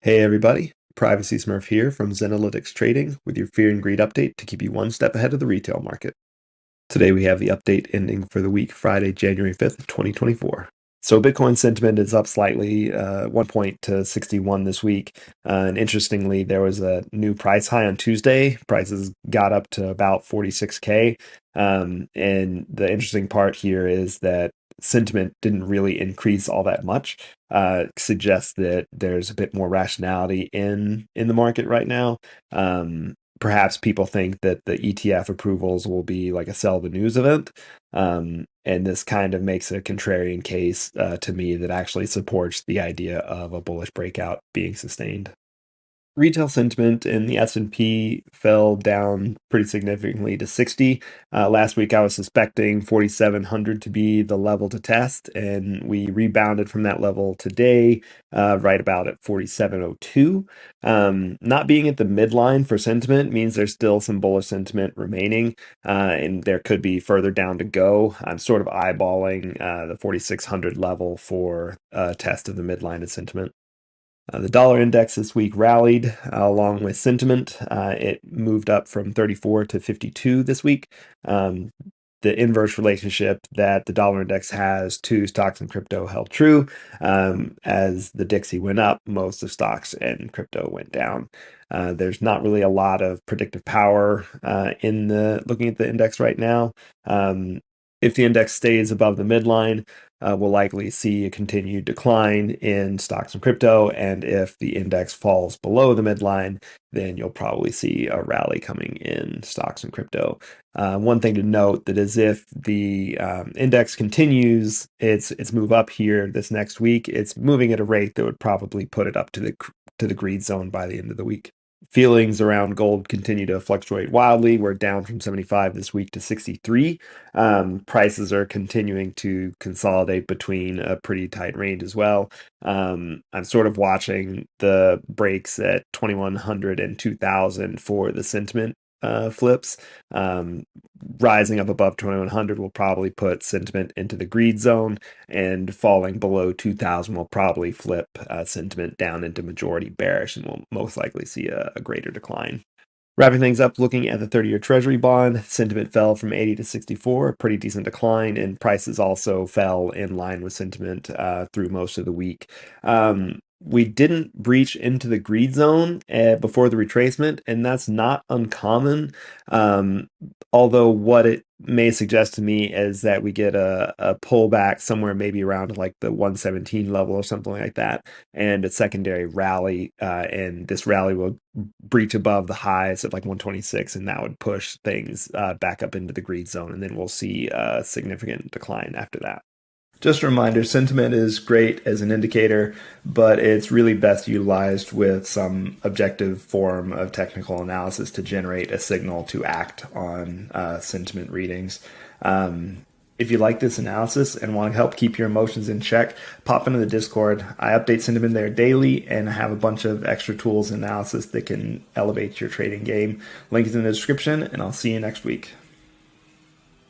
Hey everybody, Privacy Smurf here from Zenalytics Trading with your Fear and Greed update to keep you one step ahead of the retail market. Today we have the update ending for the week Friday, January 5th, 2024. So Bitcoin sentiment is up slightly, 1 point to 61 this week. And interestingly, there was a new price high on Tuesday. Prices got up to about 46K. And the interesting part here is that sentiment didn't really increase all that much. Suggests that there's a bit more rationality in the market right now. Perhaps people think that the ETF approvals will be like a sell the news event. And this kind of makes a contrarian case to me that actually supports the idea of a bullish breakout being sustained. Retail sentiment in the S&P fell down pretty significantly to 60. Last week, I was suspecting 4,700 to be the level to test, and we rebounded from that level today, right about at 4,702. Not being at the midline for sentiment means there's still some bullish sentiment remaining, and there could be further down to go. I'm sort of eyeballing the 4,600 level for a test of the midline of sentiment. The dollar index this week rallied along with sentiment. It moved up from 34 to 52 this week. The inverse relationship that the dollar index has to stocks and crypto held true. As the Dixie went up, most of stocks and crypto went down. There's not really a lot of predictive power in the looking at the index right now. If the index stays above the midline, we'll likely see a continued decline in stocks and crypto. And if the index falls below the midline, then you'll probably see a rally coming in stocks and crypto. One thing to note that is if the index continues its move up here this next week, it's moving at a rate that would probably put it up to the greed zone by the end of the week. Feelings around gold continue to fluctuate wildly. We're down from 75 this week to 63. Prices are continuing to consolidate between a pretty tight range as well. I'm sort of watching the breaks at 2100 and 2000 for the sentiment flips. Rising up above 2100 will probably put sentiment into the greed zone, and falling below 2000 will probably flip sentiment down into majority bearish, and we'll most likely see a greater decline. Wrapping things up, looking at the 30-year Treasury bond, sentiment fell from 80 to 64, a pretty decent decline, and prices also fell in line with sentiment through most of the week. We didn't breach into the greed zone before the retracement, and that's not uncommon. Although what it may suggest to me is that we get a pullback somewhere maybe around like the 117 level or something like that, and a secondary rally, and this rally will breach above the highs at like 126, and that would push things back up into the greed zone, and then we'll see a significant decline after that. Just a reminder, sentiment is great as an indicator, but it's really best utilized with some objective form of technical analysis to generate a signal to act on sentiment readings. If you like this analysis and want to help keep your emotions in check, pop into the Discord. I update sentiment there daily, and I have a bunch of extra tools and analysis that can elevate your trading game. Link is in the description, and I'll see you next week.